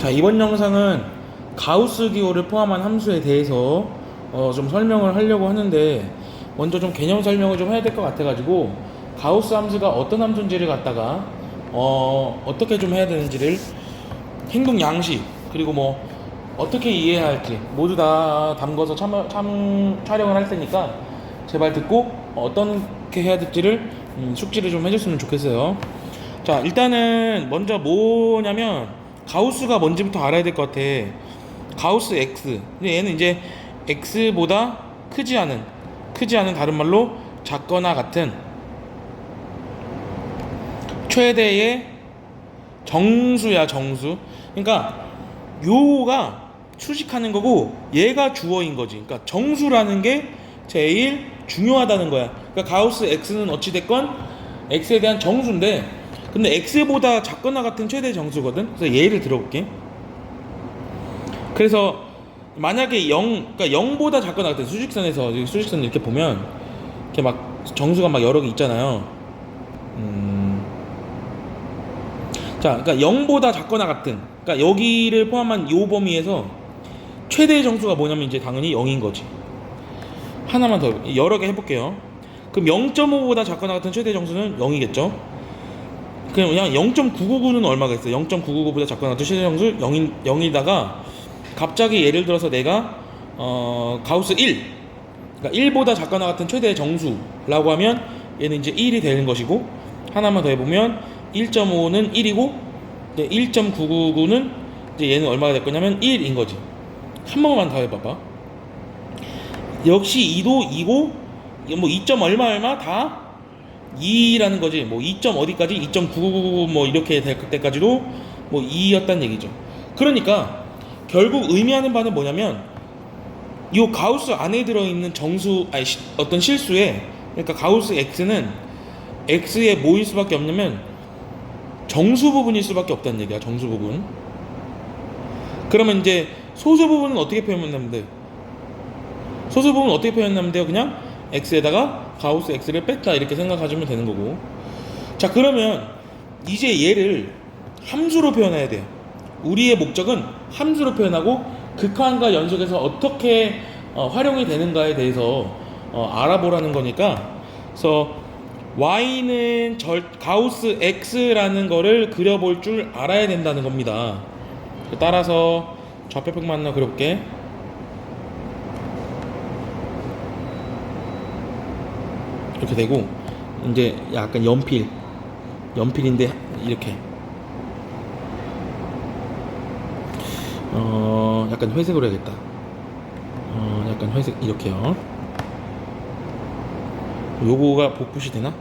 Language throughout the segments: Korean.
자, 이번 영상은 가우스 기호를 포함한 함수에 대해서 좀 설명을 하려고 하는데, 먼저 좀 개념 설명을 좀 해야 될 것 같아가지고 가우스 함수가 어떤 함수인지를 갖다가 어떻게 좀 해야 되는지를, 행동 양식, 그리고 뭐 어떻게 이해해야 할지 모두 다 담궈서 촬영을 할 테니까 제발 듣고 어떻게 해야 될지를 숙지를 좀 해줬으면 좋겠어요. 자, 일단은 먼저 뭐냐면 가우스가 뭔지부터 알아야 될 것 같아. 가우스 X. 근데 얘는 이제 X보다 크지 않은 다른 말로 작거나 같은 최대의 정수야, 정수. 그러니까 요가 수식하는 거고 얘가 주어인 거지. 그러니까 정수라는 게 제일 중요하다는 거야. 그러니까 가우스 X는 어찌됐건 X에 대한 정수인데, 근데 X보다 작거나 같은 최대 정수거든. 그래서 예를 들어볼게. 그래서 만약에 0, 그러니까 0보다 작거나 같은 수직선에서, 수직선 이렇게 보면 이렇게 막 정수가 막 여러 개 있잖아요. 자, 그러니까 0보다 작거나 같은, 그러니까 여기를 포함한 요 범위에서 최대 정수가 뭐냐면 이제 당연히 0인 거지. 하나만 더 여러 개 해볼게요. 그럼 0.5보다 작거나 같은 최대 정수는 0이겠죠. 그냥 0.999는 얼마가 있어? 0.999보다 작거나 같은 최대 정수 0이다가 갑자기 예를 들어서 내가 가우스 1, 그러니까 1보다 작거나 같은 최대 정수라고 하면 얘는 이제 1이 되는 것이고, 하나만 더 해보면 1.5는 1이고 1.999는 이제 얘는 얼마가 될 거냐면 1인 거지. 한 번만 더 해봐봐. 역시 2도 2고 뭐 2점 얼마 다 2라는 거지. 뭐 2점 어디까지 2.999 뭐 이렇게 될 때까지도 뭐 2였단 얘기죠. 그러니까 결국 의미하는 바는 뭐냐면 이 가우스 안에 들어있는 정수, 어떤 실수에, 그러니까 가우스 X는 X에 뭐일 수밖에 없냐면 정수 부분일 수밖에 없다는 얘기야. 정수 부분. 그러면 이제 소수 부분은 어떻게 표현하면 돼? 소수 부분은 어떻게 표현하면 돼요? 그냥 X에다가 가우스 X를 뺐다 이렇게 생각하시면 되는 거고. 자, 그러면 이제 얘를 함수로 표현해야 돼요. 우리의 목적은 함수로 표현하고 극한과 연속에서 어떻게 활용이 되는가에 대해서 알아보라는 거니까, 그래서 y는 가우스 x라는 거를 그려볼 줄 알아야 된다는 겁니다. 따라서 좌표평만 하나 그려볼게. 이렇게 되고, 이제 약간 연필인데 이렇게 약간 회색으로 해야겠다. 약간 회색 이렇게요. 요거가 복붙이 되나?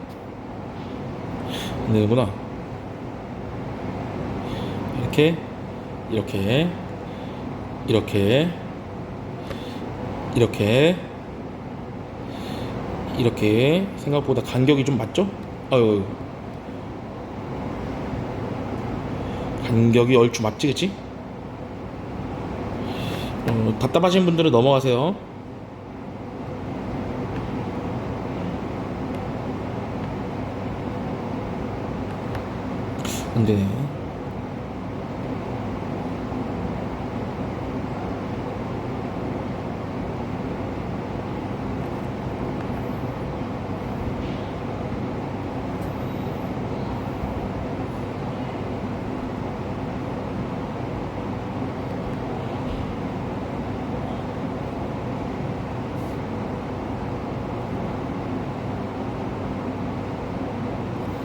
안 되는구나. 이렇게 생각보다 간격이 좀 맞죠? 아유, 간격이 얼추 맞지겠지? 답답하신 분들은 넘어가세요. 안되네.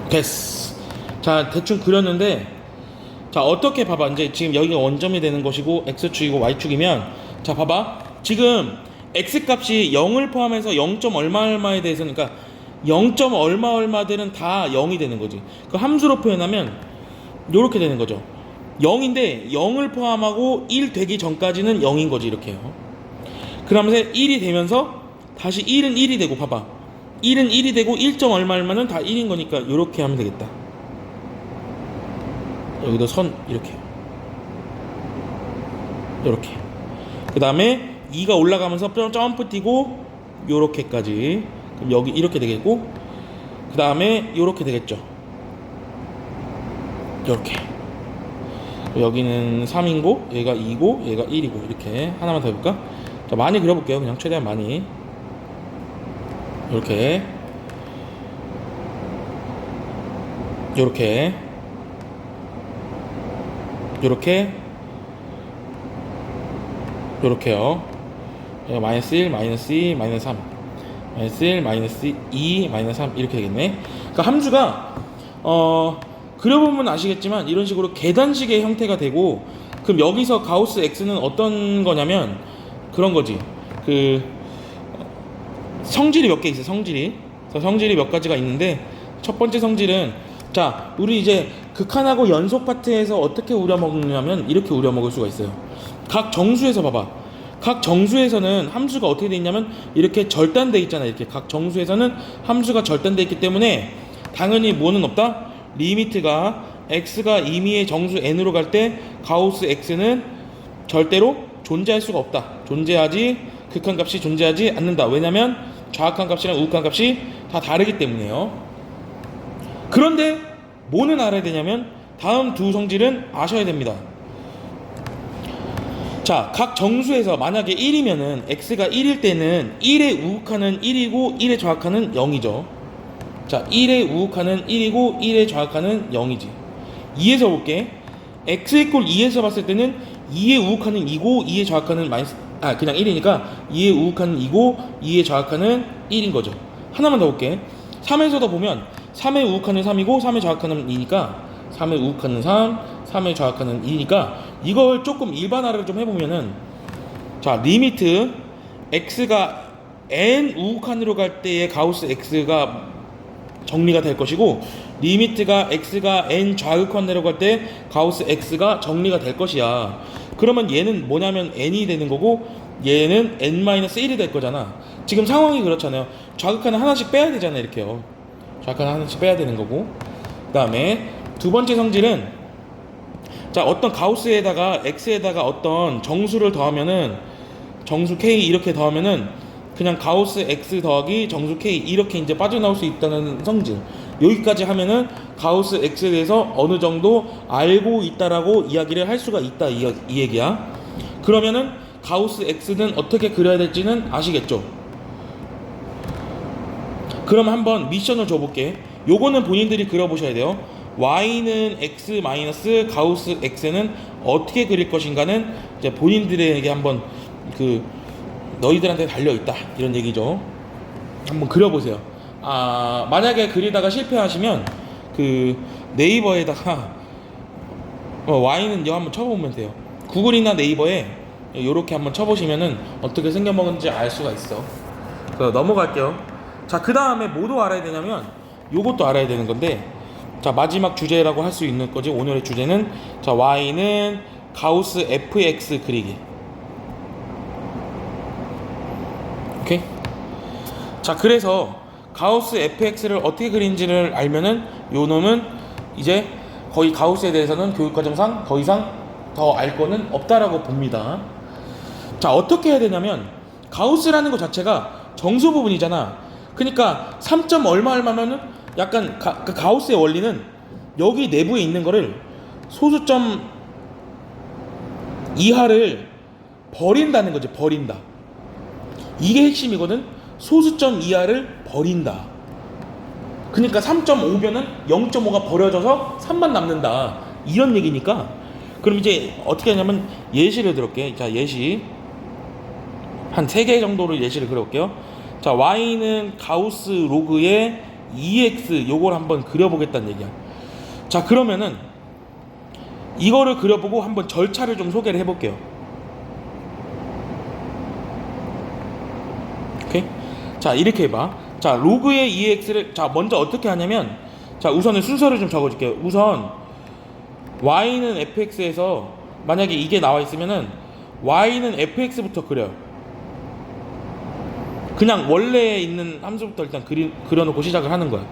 됐어. 자, 대충 그렸는데, 자, 어떻게 봐봐. 이제 지금 여기가 원점이 되는 것이고 x축이고 y축이면, 자, 봐봐. 지금 x 값이 0을 포함해서 0. 얼마에 대해서는, 그러니까 0. 얼마들은 다 0이 되는 거지. 그 함수로 표현하면 요렇게 되는 거죠. 0인데 0을 포함하고 1 되기 전까지는 0인 거지. 이렇게요. 그러면서 1이 되면서 다시 1은 1이 되고, 봐봐. 1은 1이 되고 1. 얼마는 다 1인 거니까 요렇게 하면 되겠다. 여기도 선 이렇게 그 다음에 2가 올라가면서 점프 뛰고 요렇게까지. 그럼 여기 이렇게 되겠고, 그 다음에 요렇게 되겠죠. 요렇게 여기는 3이고 얘가 2고 얘가 1이고 이렇게 하나만 더 해볼까? 자, 많이 그려볼게요. 그냥 최대한 많이 이렇게 요렇게 요렇게 요렇게요. 얘가 마이너스 1, 마이너스 2, 마이너스 3 마이너스 1, 마이너스 2, 마이너스 3 이렇게 되겠네. 그러니까 함수가 그려보면 아시겠지만 이런 식으로 계단식의 형태가 되고, 그럼 여기서 가우스 x는 어떤 거냐면 그런 거지. 그 성질이 몇 개 있어요. 성질이 몇 가지가 있는데, 첫 번째 성질은, 자 우리 이제 극한하고 연속 파트에서 어떻게 우려먹느냐면 이렇게 우려먹을 수가 있어요. 각 정수에서 봐봐. 각 정수에서는 함수가 어떻게 돼 있냐면 이렇게 절단돼 있잖아. 이렇게 각 정수에서는 함수가 절단돼 있기 때문에 당연히 뭐는 없다? 리미트가 x가 임의의 정수 n으로 갈 때 가우스 x는 절대로 존재할 수가 없다. 극한값이 존재하지 않는다. 왜냐면 좌악한 값이랑 우악한 값이 다 다르기 때문에요. 그런데 뭐는 알아야 되냐면 다음 두 성질은 아셔야 됩니다. 자, 각 정수에서 만약에 1이면은 x가 1일 때는 1의 우극한은 1이고 1의 좌악한은 0이죠. 자, 1의 우극한은 1이고 1의 좌악한은 0이지. 2에서 볼게. x 이퀄 2에서 봤을 때는 2의 우극한은 2고 2의 좌악한은 그냥 1이니까 2의 우극한은 2고 2의 좌악한은 1인 거죠. 하나만 더 볼게. 3에서도 보면 3의 우극한은 3이고 3의 좌악한은 2니까 3의 우극한은 3, 3의 좌악한은 2니까 이걸 조금 일반화를 좀 해보면은, 자 리미트 x가 n 우극한으로 갈 때의 가우스 x가 정리가 될 것이고, 리미트가 x가 n 좌극한으로 갈 때 가우스 x가 정리가 될 것이야. 그러면 얘는 뭐냐면 n이 되는 거고 얘는 n-1이 될 거잖아. 지금 상황이 그렇잖아요. 좌극한을 하나씩 빼야 되잖아. 이렇게요. 좌극한을 하나씩 빼야 되는 거고. 그 다음에 두 번째 성질은, 자 어떤 가우스에다가 x에다가 어떤 정수를 더하면은 정수 k 이렇게 더하면은 그냥 가우스 x 더하기 정수 k 이렇게 이제 빠져나올 수 있다는 성질. 여기까지 하면은 가우스 x에 대해서 어느 정도 알고 있다라고 이야기를 할 수가 있다 이 얘기야. 그러면은 가우스 x는 어떻게 그려야 될지는 아시겠죠? 그럼 한번 미션을 줘볼게. 요거는 본인들이 그려보셔야 돼요. y는 x 마이너스 가우스 x는 어떻게 그릴 것인가는 이제 본인들에게 한번 너희들한테 달려있다 이런 얘기죠. 한번 그려보세요. 만약에 그리다가 실패하시면 네이버에다가 y는 이거 한번 쳐보면 돼요. 구글이나 네이버에 요렇게 한번 쳐보시면은 어떻게 생겨먹는지 알 수가 있어. 그래서 넘어갈게요. 자, 그 다음에 뭐도 알아야 되냐면 요것도 알아야 되는 건데, 자 마지막 주제라고 할 수 있는 거지. 오늘의 주제는, 자 y는 가우스 fx 그리기. 오케이. 자 그래서 가우스 fx를 어떻게 그린지를 알면은 요 놈은 이제 거의 가우스에 대해서는 교육과정상 더 이상 더 알 거는 없다라고 봅니다. 자 어떻게 해야 되냐면, 가우스라는 것 자체가 정수 부분이잖아. 그러니까 3점 얼마 얼마면은 약간 그 가우스의 원리는 여기 내부에 있는 거를 소수점 이하를 버린다는 거지. 버린다. 이게 핵심이거든. 소수점 이하를 버린다. 그러니까 3.5변은 0.5가 버려져서 3만 남는다. 이런 얘기니까. 그럼 이제 어떻게 하냐면 예시를 들을게. 자 예시 한 3개 정도로 예시를 그려볼게요. 자 y는 가우스 로그의 2x 요걸 한번 그려보겠다는 얘기야. 자 그러면은 이거를 그려보고 한번 절차를 좀 소개를 해볼게요. 오케이? 자 이렇게 해봐. 자 로그의 2x를 자 먼저 어떻게 하냐면, 자 우선은 순서를 좀 적어줄게요. 우선 y는 fx에서 만약에 이게 나와 있으면은 y는 fx부터 그려요. 그냥 원래 있는 함수부터 일단 그려놓고 시작을 하는 거야.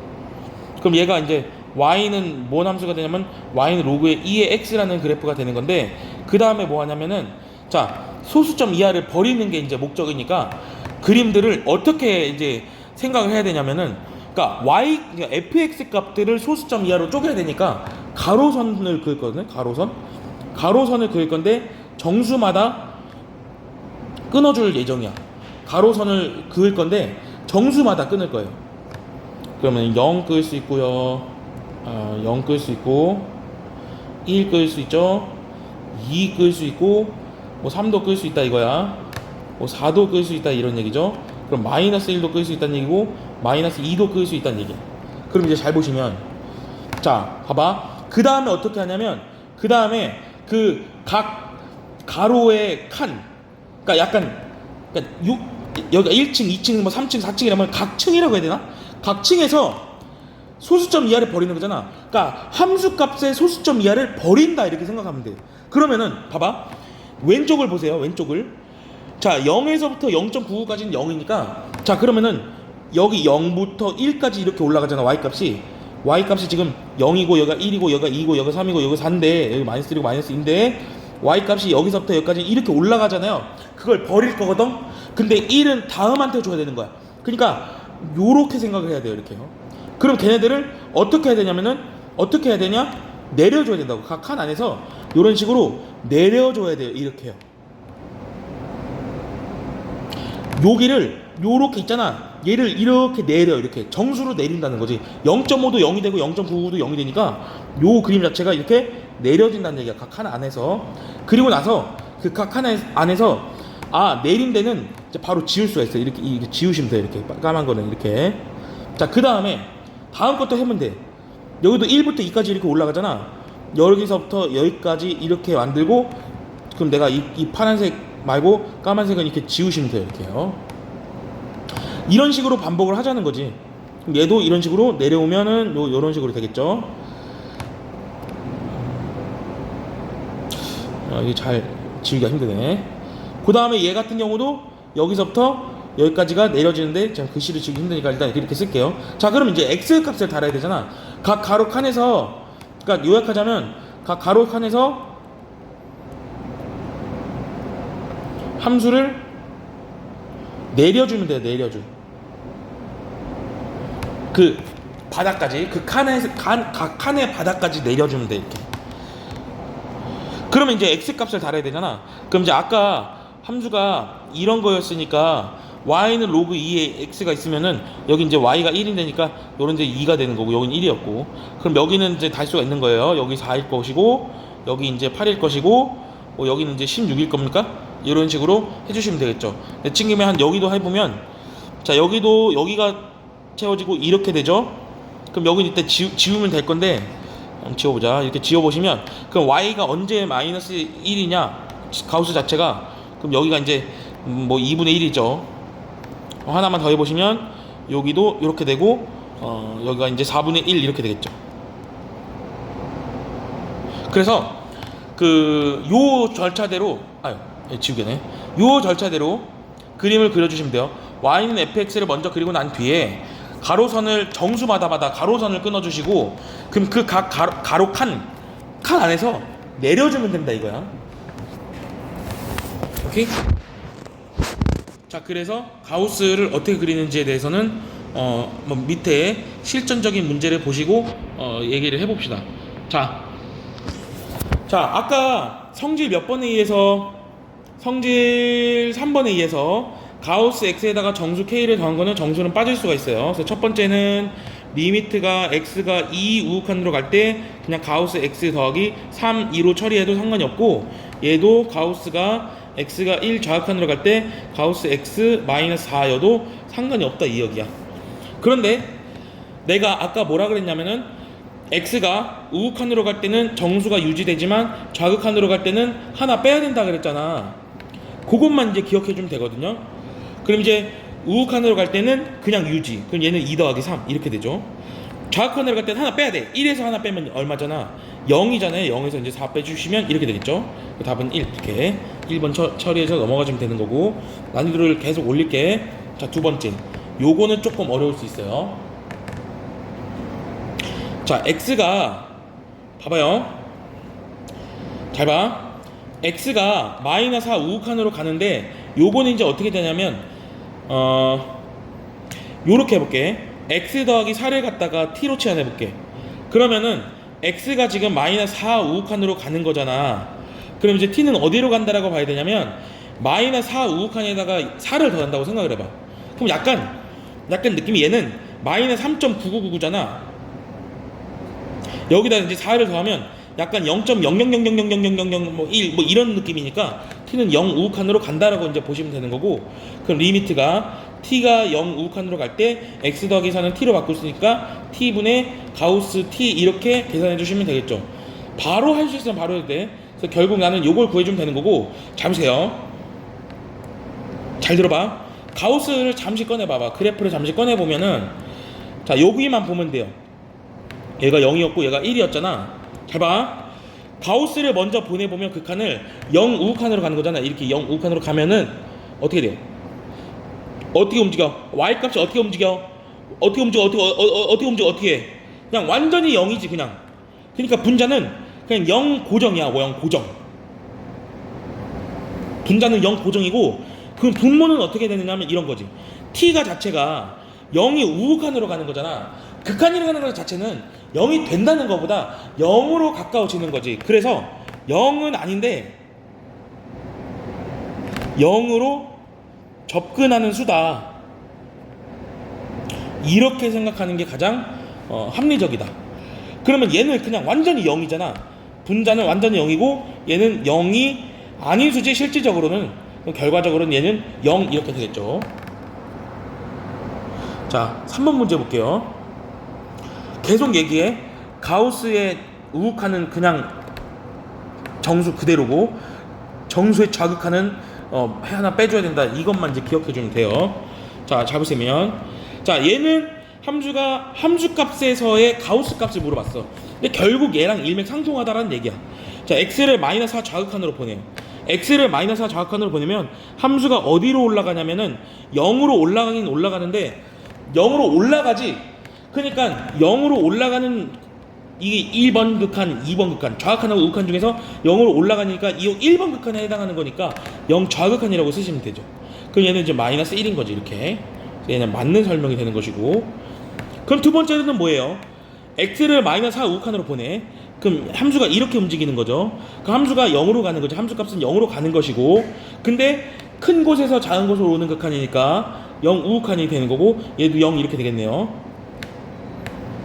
그럼 얘가 이제 y는 뭔 함수가 되냐면 y는 로그의 2의 x라는 그래프가 되는 건데, 그 다음에 뭐 하냐면은, 자 소수점 이하를 버리는 게 이제 목적이니까 그림들을 어떻게 이제 생각을 해야 되냐면은, 그러니까 fx 값들을 소수점 이하로 쪼개야 되니까 가로선을 그었거든요. 가로선을 그을 건데 정수마다 끊어줄 예정이야. 가로선을 그을 건데 정수마다 끊을 거예요. 그러면 0 그을 수 있고요. 0 그을 수 있고 1 그을 수 있죠. 2 그을 수 있고 뭐 3도 그을 수 있다 이거야. 뭐 4도 그을 수 있다 이런 얘기죠. 그럼 마이너스 1도 그을 수 있다는 얘기고 마이너스 2도 그을 수 있다는 얘기야. 그럼 이제 잘 보시면 자 봐봐. 그 다음에 어떻게 하냐면 그 다음에 그 각 가로의 칸 그러니까 약간 그러니까 여기가 1층 2층 뭐 3층 4층이라면 각 층이라고 해야 되나? 각 층에서 소수점 이하를 버리는 거잖아. 그러니까 함수값의 소수점 이하를 버린다 이렇게 생각하면 돼. 그러면은 봐봐 왼쪽을 보세요. 왼쪽을 자 0에서부터 0.99까지는 0이니까 자 그러면은 여기 0부터 1까지 이렇게 올라가잖아. y값이 지금 0이고 여기가 1이고 여기가 2고 여기가 3이고 여기가 4인데 여기 마이너스 1이고 마이너스 2인데 y값이 여기서부터 여기까지 이렇게 올라가잖아요. 그걸 버릴 거거든. 근데 1은 다음한테 줘야 되는 거야. 그러니까 요렇게 생각을 해야 돼요. 이렇게요. 그럼 걔네들을 어떻게 해야 되냐면은 어떻게 해야 되냐? 내려줘야 된다고. 각 칸 안에서 이런 식으로 내려줘야 돼요. 이렇게요. 여기를 요렇게 있잖아. 얘를 이렇게 내려. 이렇게 정수로 내린다는 거지. 0.5도 0이 되고 0.99도 0이 되니까 요 그림 자체가 이렇게 내려진다는 얘기야. 각 칸 안에서. 그리고 나서 그 각 칸 안에서 내린 데는 이제 바로 지울 수가 있어요. 이렇게 지우시면 돼요. 이렇게 까만 거는 이렇게. 자, 그 다음에 다음 것도 해면 돼. 여기도 1부터 2까지 이렇게 올라가잖아. 여기서부터 여기까지 이렇게 만들고 그럼 내가 이 파란색 말고 까만색은 이렇게 지우시면 돼요. 이렇게요. 이런 식으로 반복을 하자는 거지. 그럼 얘도 이런 식으로 내려오면은 요런 식으로 되겠죠. 이게 잘 지우기가 힘드네. 그 다음에 얘 같은 경우도 여기서부터 여기까지가 내려지는데 제가 글씨를 지우기 힘드니까 일단 이렇게 쓸게요. 자, 그럼 이제 x 값을 달아야 되잖아. 각 가로 칸에서 그러니까 요약하자면 각 가로 칸에서 함수를 내려주면 돼요. 내려줘. 그 바닥까지 그 각 칸의 바닥까지 내려주면 돼. 이렇게. 그러면 이제 x 값을 달아야 되잖아. 그럼 이제 아까 함수가 이런 거였으니까 y는 로그 2에 x가 있으면은 여기 이제 y가 1인데니까 요런 데 2가 되는 거고 여긴 1이었고 그럼 여기는 이제 달수가 있는 거예요. 여기 4일 것이고 여기 이제 8일 것이고 여기는 이제 16일 겁니까? 이런 식으로 해주시면 되겠죠. 내친김에 한 여기도 해보면 자 여기도 여기가 채워지고 이렇게 되죠. 그럼 여기는 이때 지우면 될 건데 지워보자. 이렇게 지워보시면 그럼 y가 언제 마이너스 1이냐 가우스 자체가 그럼 여기가 이제 뭐 2분의 1이죠. 하나만 더 해보시면 여기도 이렇게 되고 여기가 이제 4분의 1 이렇게 되겠죠. 그래서 요 절차대로 지우개네. 요 절차대로 그림을 그려주시면 돼요. y는 fx를 먼저 그리고 난 뒤에 가로선을 정수마다 가로선을 끊어주시고 그럼 그 각 가로 칸 안에서 내려주면 된다 이거야. 오케이? 자, 그래서 가우스를 어떻게 그리는지에 대해서는 뭐 밑에 실전적인 문제를 보시고 얘기를 해봅시다. 자, 아까 성질 몇 번에 의해서 성질 3번에 의해서 가우스 x에다가 정수 k를 더한 거는 정수는 빠질 수가 있어요. 그래서 첫 번째는 리미트가 x가 2 우극한으로 갈 때 그냥 가우스 x 더하기 3, 2로 처리해도 상관이 없고 얘도 가우스가 x가 1 좌극한으로 갈 때 가우스 x 마이너스 4여도 상관이 없다 이 얘기야. 그런데 내가 아까 뭐라 그랬냐면은 x가 우극한으로 갈 때는 정수가 유지되지만 좌극한으로 갈 때는 하나 빼야 된다 그랬잖아. 그것만 이제 기억해 주면 되거든요. 그럼 이제 우극한으로 갈 때는 그냥 유지. 그럼 얘는 2 더하기 3 이렇게 되죠. 좌극한으로 갈 때는 하나 빼야 돼. 1에서 하나 빼면 얼마잖아? 0이잖아요. 0에서 이제 4 빼주시면 이렇게 되겠죠. 답은 1 이렇게 1번 처리해서 넘어가시면 되는 거고 난이도를 계속 올릴게. 자, 두 번째 요거는 조금 어려울 수 있어요. 자, x가 봐봐요. 잘 봐. x가 마이너스 4 우극한으로 가는데 요거는 이제 어떻게 되냐면 요렇게 해볼게. x 더하기 4를 갖다가 t로 치환해볼게. 그러면은 x가 지금 마이너스 4 우극한으로 가는 거잖아. 그럼 이제 t는 어디로 간다라고 봐야 되냐면 마이너스 4 우극한에다가 4를 더한다고 생각을 해봐. 그럼 약간 느낌이 얘는 마이너스 3.9999잖아. 여기다 이제 4를 더하면 약간 0.00000000 뭐 1 뭐 이런 느낌이니까 t는 0 우극한으로 간다라고 이제 보시면 되는 거고, 그럼 리미트가 t가 0 우극한으로 갈 때 x 더하기 4는 t로 바꿀 수 있으니까 t분의 가우스 t 이렇게 계산해 주시면 되겠죠. 바로 할 수 있으면 바로 해도 돼. 그래서 결국 나는 요걸 구해주면 되는 거고, 잠시요. 잘 들어봐. 가우스를 잠시 꺼내봐봐. 그래프를 잠시 꺼내보면은, 자, 여기만 보면 돼요. 얘가 0이었고 얘가 1이었잖아. 잘 봐. 가우스를 먼저 보내보면 극한을 0 우극한으로 가는 거잖아. 이렇게 0 우극한으로 가면은 어떻게 돼요? 어떻게 움직여? y값이 어떻게 움직여? 어떻게 해? 그냥 완전히 0이지 그냥. 그러니까 분자는 그냥 0 고정이야. 0 고정. 분자는 0 고정이고, 그럼 분모는 어떻게 되느냐 하면 이런 거지. t가 자체가 0이 우극한으로 가는 거잖아. 극한으로 가는 것 자체는 0이 된다는 것보다 0으로 가까워지는 거지. 그래서 0은 아닌데 0으로 접근하는 수다, 이렇게 생각하는 게 가장 합리적이다. 그러면 얘는 그냥 완전히 0이잖아. 분자는 완전히 0이고 얘는 0이 아닌 수지. 실질적으로는, 결과적으로는 얘는 0 이렇게 되겠죠. 자, 3번 문제 볼게요. 계속 얘기해. 가우스의 우극한은 그냥 정수 그대로고 정수의 좌극한은 하나 빼줘야 된다. 이것만 이제 기억해 주면 돼요. 자, 잡으시면, 자, 얘는 함수가 함수값에서의 가우스 값을 물어봤어. 근데 결국 얘랑 일맥상통하다라는 얘기야. 자, x를 마이너스 4 좌극한으로 보내요. x를 마이너스 4 좌극한으로 보내면 함수가 어디로 올라가냐면은 0으로 올라가긴 올라가는데 0으로 올라가지. 그러니까 0으로 올라가는 이게 1번 극한, 2번 극한, 좌극한하고 우극한 중에서 0으로 올라가니까 이 1번 극한에 해당하는 거니까 0 좌극한이라고 쓰시면 되죠. 그럼 얘는 이제 마이너스 1인 거지. 이렇게 얘는 맞는 설명이 되는 것이고, 그럼 두 번째는 뭐예요? x를 마이너스 4 우극한으로 보내. 그럼 함수가 이렇게 움직이는 거죠. 그 함수가 0으로 가는 거죠. 함수값은 0으로 가는 것이고, 근데 큰 곳에서 작은 곳으로 오는 극한이니까 0 우극한이 되는 거고, 얘도 0 이렇게 되겠네요.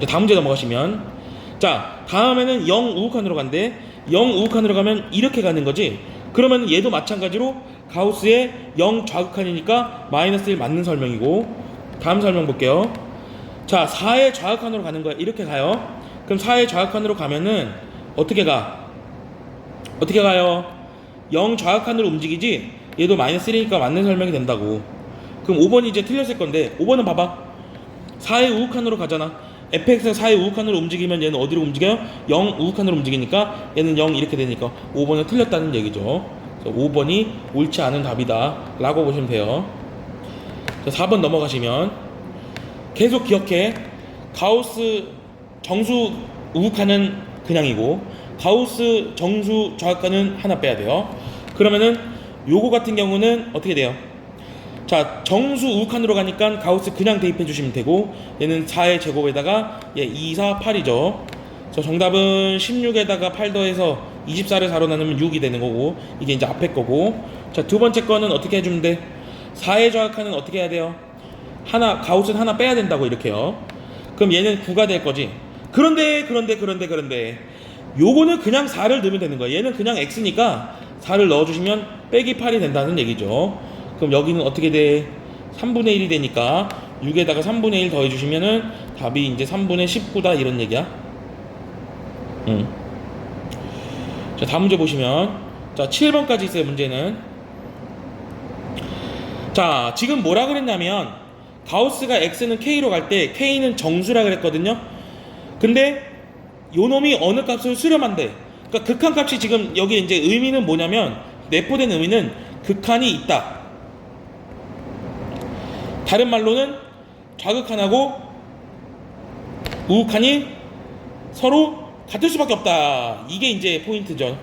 다음 문제 넘어가시면, 자, 다음에는 0 우극한으로 간대. 0 우극한으로 가면 이렇게 가는 거지. 그러면 얘도 마찬가지로 가우스의 0 좌극한이니까 마이너스 1 맞는 설명이고, 다음 설명 볼게요. 자, 4의 좌극한으로 가는 거야. 이렇게 가요. 그럼 4의 좌극한으로 가면은 어떻게 가? 어떻게 가요? 0 좌극한으로 움직이지? 얘도 마이너스 1이니까 맞는 설명이 된다고. 그럼 5번이 이제 틀렸을 건데, 5번은 봐봐. 4의 우극한으로 가잖아. fx가 4의 우극한으로 움직이면 얘는 어디로 움직여요? 0 우극한으로 움직이니까 얘는 0 이렇게 되니까 5번은 틀렸다는 얘기죠. 그래서 5번이 옳지 않은 답이다 라고 보시면 돼요. 자, 4번 넘어가시면, 계속 기억해. 가우스 정수 우극한은 그냥이고 가우스 정수 좌극한은 하나 빼야 돼요. 그러면은 요거 같은 경우는 어떻게 돼요? 자, 정수 우극한으로 가니까 가우스 그냥 대입해 주시면 되고, 얘는 4의 제곱에다가 2, 4, 8이죠. 그래서 정답은 16에다가 8 더해서 24를 4로 나누면 6이 되는 거고, 이게 이제 앞에 거고. 자, 두 번째 거는 어떻게 해주면 돼? 4의 좌극한은 어떻게 해야 돼요? 가우스는 하나 빼야 된다고, 이렇게요. 그럼 얘는 9가 될 거지. 그런데 요거는 그냥 4를 넣으면 되는 거예요. 얘는 그냥 x니까 4를 넣어주시면 빼기 8이 된다는 얘기죠. 그럼 여기는 어떻게 돼? 3분의 1이 되니까 6에다가 3분의 1 더해주시면은 답이 이제 3분의 19다 이런 얘기야. 자, 다음 문제 보시면, 자, 7번까지 있어요. 문제는, 자, 지금 뭐라 그랬냐면 가우스가 x는 k로 갈 때 k는 정수라 그랬거든요. 근데 요 놈이 어느 값을 수렴한대. 그러니까 극한 값이 지금 여기 이제 의미는 뭐냐면, 내포된 의미는 극한이 있다. 다른 말로는 좌극한하고 우극한이 서로 같을 수밖에 없다. 이게 이제 포인트죠.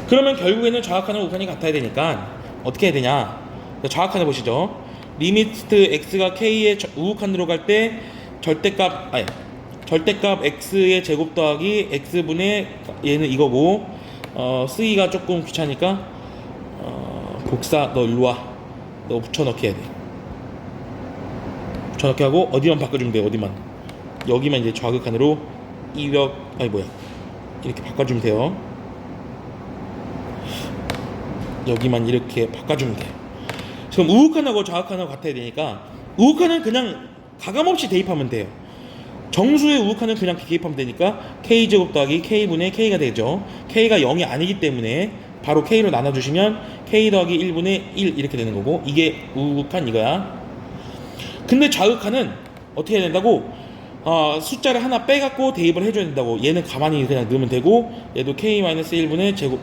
그러면 결국에는 좌극한하고 우극한이 같아야 되니까 어떻게 해야 되냐? 좌극한을 보시죠. 리미트 x가 k의 우극한으로 갈 때 절대값 x의 제곱 더하기 x분의 얘는 이거고, 쓰기가 조금 귀찮으니까 복사 너 일로와, 너 붙여넣기 해야 돼. 붙여넣기 하고 어디만 바꿔주면 돼요. 어디만, 여기만 이제 좌극한으로 이렇게 바꿔주면 돼요. 여기만 이렇게 바꿔주면 돼요. 지금 우극한하고 좌극한하고 같아야 되니까 우극한은 그냥 가감없이 대입하면 돼요. 정수의 우극한은 그냥 대입하면 되니까 K제곱 더하기 K분의 K가 되죠. K가 0이 아니기 때문에 바로 K로 나눠주시면 K 더하기 1분의 1 이렇게 되는 거고, 이게 우극한 이거야. 근데 좌극한은 어떻게 해야 된다고? 숫자를 하나 빼갖고 대입을 해줘야 된다고. 얘는 가만히 그냥 넣으면 되고, 얘도 K-1분의 제곱,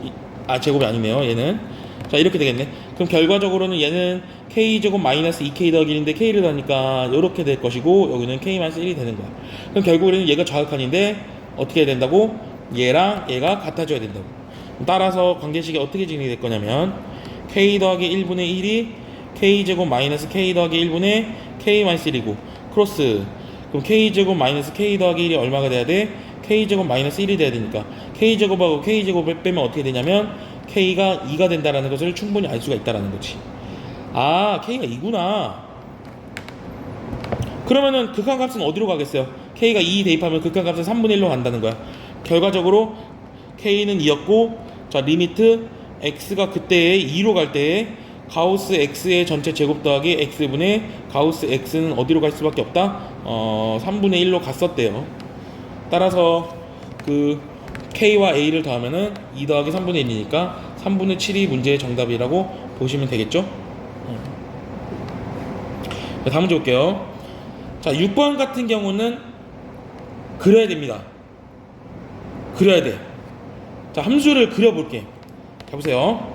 제곱이 아니네요. 얘는. 자, 이렇게 되겠네. 그럼 결과적으로는 얘는 K제곱 마이너스 2K 더하기 1인데 K를 더하니까 이렇게 될 것이고, 여기는 K-1이 되는 거야. 그럼 결국에는 얘가 좌극한인데 어떻게 해야 된다고? 얘랑 얘가 같아져야 된다고. 따라서 관계식이 어떻게 진행이 될 거냐면 K 더하기 1분의 1이 K제곱 마이너스 K 더하기 1분의 K-1이고, 크로스. 그럼 K제곱 마이너스 K 더하기 1이 얼마가 돼야 돼? K제곱 마이너스 1이 돼야 되니까 K제곱하고 K제곱을 빼면 어떻게 되냐면 K가 2가 된다라는 것을 충분히 알 수가 있다라는 거지. K가 2구나. 그러면은 극한값은 어디로 가겠어요? K가 2 대입하면 극한값은 3분의 1로 간다는 거야. 결과적으로 K는 2였고, 자, 리미트 X가 그때에 2로 갈 때에 가우스 X의 전체 제곱 더하기 X분의 가우스 X는 어디로 갈 수밖에 없다? 3분의 1로 갔었대요. 따라서 그 K와 A를 더하면은 2 더하기 3분의 1이니까 3분의 7이 문제의 정답이라고 보시면 되겠죠? 다음 문제 볼게요. 자, 6번 같은 경우는 그려야 됩니다. 그려야 돼. 자, 함수를 그려볼게. 자, 보세요.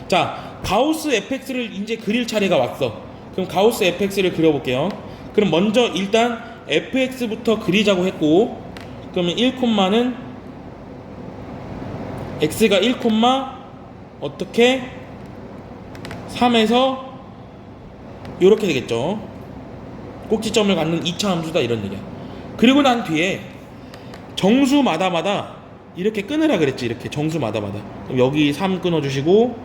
자, 가우스 fx를 이제 그릴 차례가 왔어. 그럼 가우스 fx를 그려볼게요. 그럼 먼저 일단 fx부터 그리자고 했고, 그러면 1콤마는 x가 1, 어떻게 3에서 요렇게 되겠죠. 꼭지점을 갖는 2차 함수다, 이런 얘기야. 그리고 난 뒤에 정수마다마다 이렇게 끊으라 그랬지. 이렇게 정수마다마다. 그럼 여기 3 끊어주시고,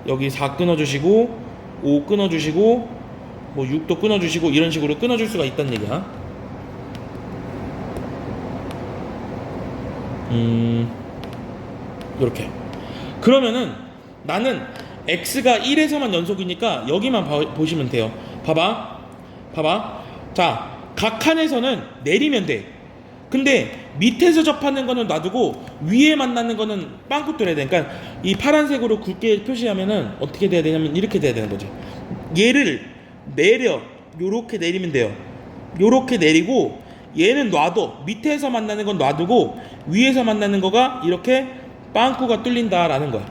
여기 4 끊어주시고, 5 끊어주시고, 뭐 6도 끊어주시고, 이런 식으로 끊어줄 수가 있다는 얘기야. 이렇게. 그러면은 나는 x가 1에서만 연속이니까 여기만 보시면 돼요. 봐봐. 자, 각 칸에서는 내리면 돼. 근데 밑에서 접하는 거는 놔두고 위에 만나는 거는 빵꾸 뚫어야 돼. 그러니까 이 파란색으로 굵게 표시하면은 어떻게 돼야 되냐면 이렇게 돼야 되는 거지. 얘를 요렇게 내리면 돼요. 요렇게 내리고 얘는 놔둬. 밑에서 만나는 건 놔두고 위에서 만나는 거가 이렇게 빵꾸가 뚫린다라는 거야.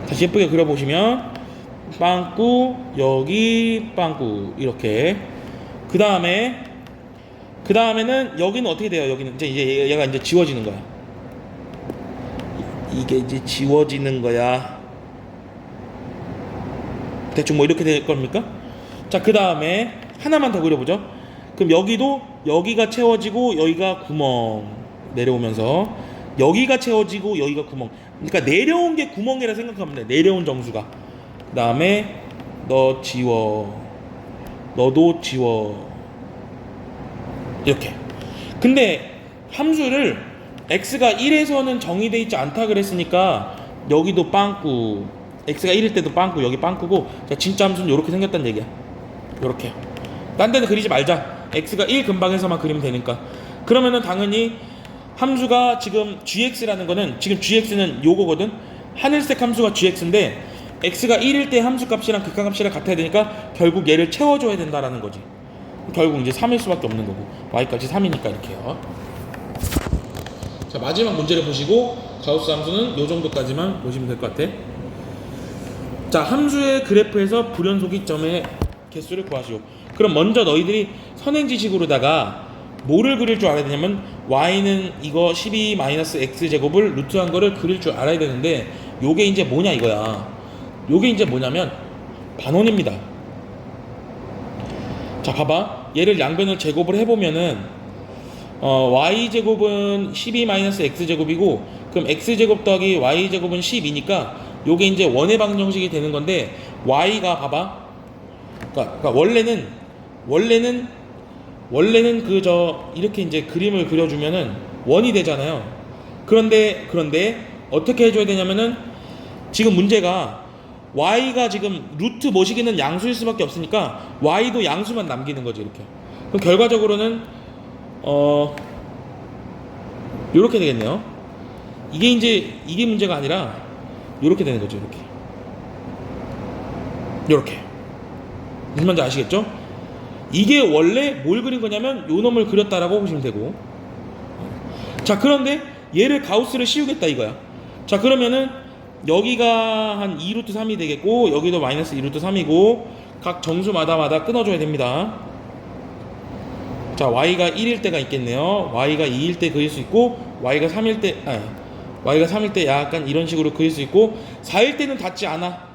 다시 예쁘게 그려보시면 빵꾸, 여기 빵꾸, 이렇게. 그 다음에는 여기는 어떻게 돼요? 여기는 이제 얘가 이제 지워지는 거야. 이게 이제 지워지는 거야. 대충 뭐 이렇게 될 겁니까? 자, 그 다음에 하나만 더 그려보죠. 그럼 여기도 여기가 채워지고 여기가 구멍 내려오면서 여기가 채워지고 여기가 구멍. 그러니까 내려온 게 구멍이라 생각하면 돼. 내려온 정수가. 그 다음에 너 지워, 너도 지워, 이렇게. 근데 함수를 x가 1에서는 정의되어 있지 않다 그랬으니까 여기도 빵꾸, x가 1일 때도 빵꾸, 여기 빵꾸고. 자, 진짜 함수는 이렇게 생겼다는 얘기야. 이렇게. 딴 데는 그리지 말자. x가 1 근방에서만 그리면 되니까. 그러면은 당연히 함수가 지금 gx라는 거는, 지금 gx는 요거거든. 하늘색 함수가 gx인데 x가 1일 때 함수값이랑 극한값이랑 같아야 되니까 결국 얘를 채워줘야 된다라는 거지. 결국 이제 3일 수밖에 없는 거고, y값이 3이니까 이렇게요. 자, 마지막 문제를 보시고 가우스 함수는 요 정도까지만 보시면 될 것 같아. 자, 함수의 그래프에서 불연속이 점의 개수를 구하시오. 그럼 먼저 너희들이 선행지식으로다가 뭐를 그릴 줄 알아야 되냐면 y는 이거 12-x제곱을 루트한 거를 그릴 줄 알아야 되는데, 요게 이제 뭐냐 이거야. 요게 이제 뭐냐면 반원입니다. 자, 봐봐. 얘를 양변을 제곱을 해보면은 y제곱은 12-x제곱이고, 그럼 x제곱 더하기 y제곱은 12니까 요게 이제 원의 방정식이 되는 건데, y가 봐봐. 그러니까 원래는 이렇게 이제 그림을 그려주면은 원이 되잖아요. 그런데 어떻게 해줘야 되냐면은, 지금 문제가 y가 지금 루트 모시기는 양수일 수밖에 없으니까 y도 양수만 남기는 거지, 이렇게. 그럼 결과적으로는 요렇게 되겠네요. 이게 문제가 아니라 요렇게 되는 거죠, 요렇게. 무슨 말인지 아시겠죠? 이게 원래 뭘 그린 거냐면 요 놈을 그렸다라고 보시면 되고. 자, 그런데 얘를 가우스를 씌우겠다 이거야. 자, 그러면은 여기가 한 2루트 3이 되겠고, 여기도 마이너스 2루트 3이고, 각 정수마다 끊어줘야 됩니다. 자, y가 1일 때가 있겠네요. y가 2일 때 그릴 수 있고, y가 3일 때 약간 이런 식으로 그릴 수 있고, 4일 때는 닿지 않아.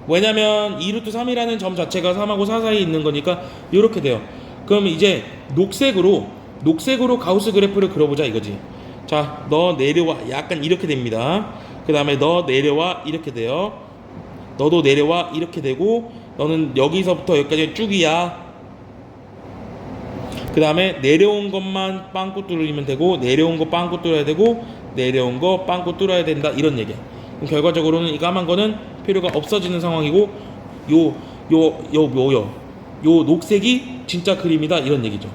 왜냐면 2루트 3이라는 점 자체가 3하고 4 사이에 있는 거니까 이렇게 돼요. 그럼 이제 녹색으로 가우스 그래프를 그려보자 이거지. 자, 너 내려와, 약간 이렇게 됩니다. 그 다음에 너 내려와, 이렇게 돼요. 너도 내려와, 이렇게 되고, 너는 여기서부터 여기까지 쭉이야. 그 다음에 내려온 것만 빵꾸 뚫으면 되고, 내려온 거 빵꾸 뚫어야 되고, 내려온 거 빵꾸 뚫어야 된다, 이런 얘기야. 그럼 결과적으로는 이 까만 거는 필요가 없어지는 상황이고, 요 녹색이 진짜 그림이다, 이런 얘기죠.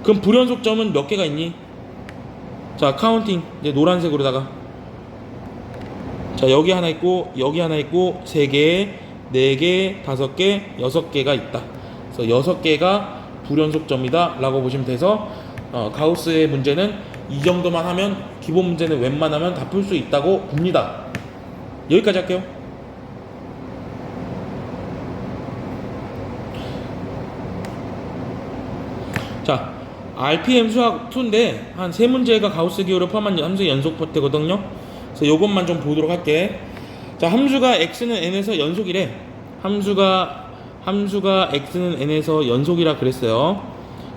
그럼 불연속점은 몇 개가 있니? 자, 카운팅. 이제 노란색으로다가, 자, 여기 하나 있고, 여기 하나 있고, 3개, 4개, 5개, 6개가 있다. 그래서 6개가 불연속점이다 라고 보시면 돼서, 가우스의 문제는 이 정도만 하면, 기본 문제는 웬만하면 다 풀 수 있다고 봅니다. 여기까지 할게요. 자, RPM 수학 2인데 한 3문제가 가우스 기호를 포함한 함수 연속 되거든요. 그래서 요것만 좀 보도록 할게. 자, 함수가 x는 n에서 연속이래. 함수가 x는 n에서 연속이라 그랬어요.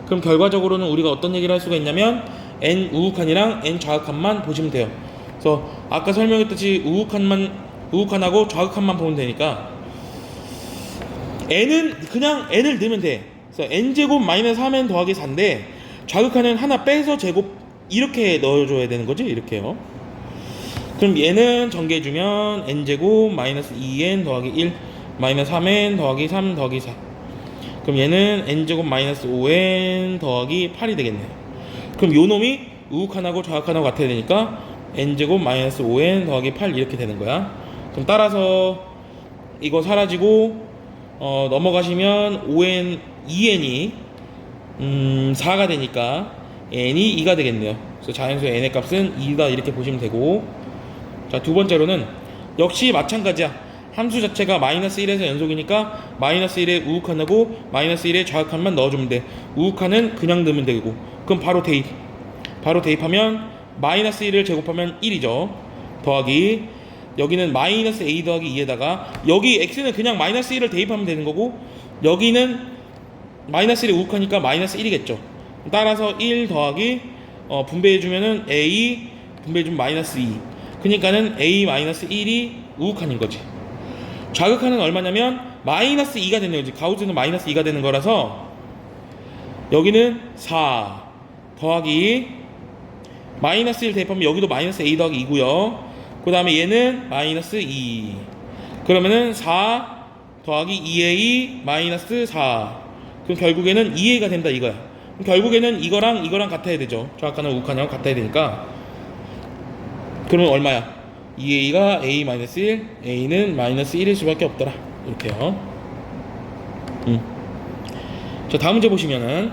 그럼 결과적으로는 우리가 어떤 얘기를 할 수가 있냐면, n 우극한이랑 n 좌극한만 보시면 돼요. 그래서 아까 설명했듯이 우극한하고 좌극한만 보면 되니까, n은 그냥 n을 넣으면 돼. 그래서 n제곱 마이너스 3n 더하기 4인데, 좌극한은 하나 빼서 제곱 이렇게 넣어줘야 되는 거지, 이렇게요. 그럼 얘는 전개해주면 n제곱 마이너스 2n 더하기 1 마이너스 3n 더하기 3 더하기 4. 그럼 얘는 n제곱 마이너스 5n 더하기 8이 되겠네요. 그럼 요 놈이 우극한하고 좌극한하고 같아야 되니까 n제곱 마이너스 5n 더하기 8 이렇게 되는 거야. 그럼 따라서 이거 사라지고 넘어가시면 2n이 4가 되니까 n이 2가 되겠네요. 그래서 자연수의 n의 값은 2다 이렇게 보시면 되고, 자, 두 번째로는 역시 마찬가지야. 함수 자체가 마이너스 1에서 연속이니까 마이너스 1에 우극한하고 마이너스 1에 좌극한만 넣어주면 돼. 우극한은 그냥 넣으면 되고, 그럼 바로 대입하면 마이너스 1을 제곱하면 1이죠. 더하기, 여기는 마이너스 a 더하기 2에다가, 여기 x는 그냥 마이너스 1을 대입하면 되는 거고, 여기는 마이너스 1에 우극하니까 마이너스 1이겠죠. 따라서 1 더하기 분배해주면은 a 분배해주면 마이너스 2. 그러니까는 a 마이너스 1이 우극한인 거지. 좌극한은 얼마냐면 마이너스 2가 되는 거지. 가우스는 마이너스 2가 되는 거라서, 여기는 4 더하기 마이너스 1 대입하면 여기도 마이너스 a 더하기 2고요. 그 다음에 얘는 마이너스 2. 그러면은 4 더하기 2a 마이너스 4. 그럼 결국에는 2a가 된다 이거야. 그럼 결국에는 이거랑 같아야 되죠. 좌극한하고 우극한하고 같아야 되니까. 그러면 얼마야? 2a가 a-1, a는 마이너스 1일 수밖에 없더라. 이렇게요. 자, 다음 문제 보시면은,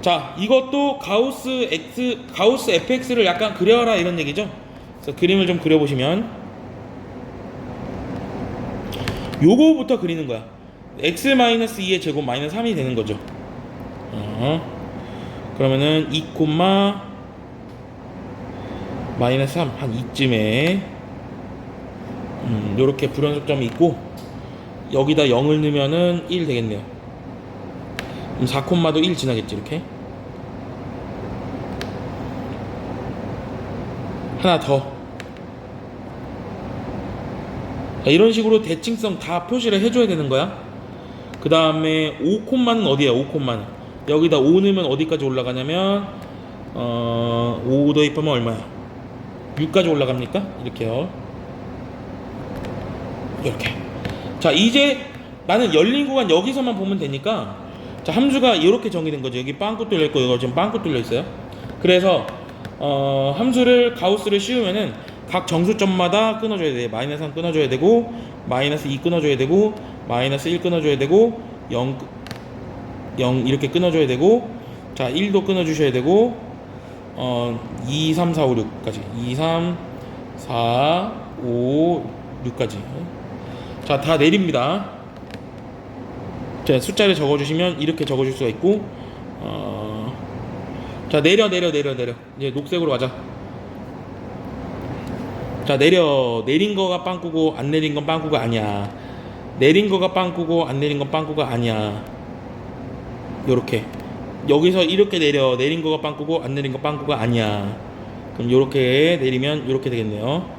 자, 이것도 가우스 fx를 약간 그려라 이런 얘기죠. 그래서 그림을 좀 그려보시면, 요거부터 그리는 거야. x-2의 제곱 마이너스 3이 되는 거죠. 그러면은 2, 마이너스 3, 한 이쯤에 요렇게 불연속점이 있고, 여기다 0을 넣으면은 1 되겠네요. 그럼 4콤마도 1 지나겠지, 이렇게. 하나 더. 자, 이런 식으로 대칭성 다 표시를 해줘야 되는 거야. 그 다음에 5콤마는 어디야? 5콤마는 여기다 5 넣으면 어디까지 올라가냐면 5 더입하면 얼마야? 6까지 올라갑니까? 이렇게요. 이렇게. 자, 이제 나는 열린 구간 여기서만 보면 되니까, 자, 함수가 이렇게 정의된 거죠. 여기 빵꾸 뚫려 있고 이거 지금 빵꾸 뚫려 있어요. 그래서 함수를 가우스를 씌우면은 각 정수점마다 끊어줘야 돼. 마이너스 3 끊어줘야 되고, 마이너스 2 끊어줘야 되고, 마이너스 1 끊어줘야 되고, 0 이렇게 끊어줘야 되고, 자, 1도 끊어주셔야 되고, 2, 3, 4, 5, 6까지 2, 3, 4, 5, 6까지. 자, 다 내립니다. 자, 숫자를 적어주시면 이렇게 적어줄 수가 있고, 자, 내려. 이제 녹색으로 가자. 자, 내린 거가 빵꾸고 안 내린 건 빵꾸가 아니야. 내린 거가 빵꾸고 안 내린 건 빵꾸가 아니야. 요렇게 여기서 이렇게 내린 거가 빵꾸고 안 내린 거 빵꾸가 아니야. 그럼 요렇게 내리면 요렇게 되겠네요.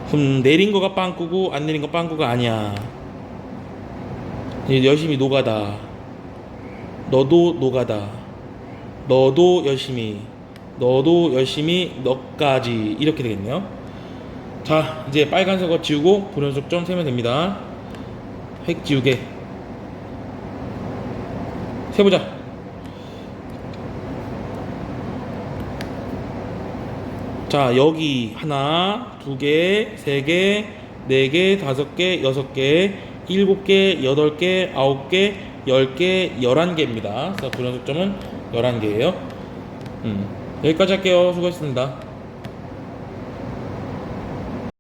그럼 내린 거가 빵꾸고 안 내린 거 빵꾸가 아니야. 이제 열심히 노가다. 너도 노가다. 너도 열심히 너까지 이렇게 되겠네요. 자, 이제 빨간색 거 지우고 불연속 점 세면 됩니다. 획 지우개 세보자. 자, 여기 하나, 두 개, 세 개, 네 개, 다섯 개, 여섯 개, 일곱 개, 여덟 개, 아홉 개, 10개, 11개입니다. 그래서 불연속 점은 11개예요. 여기까지 할게요. 수고하셨습니다.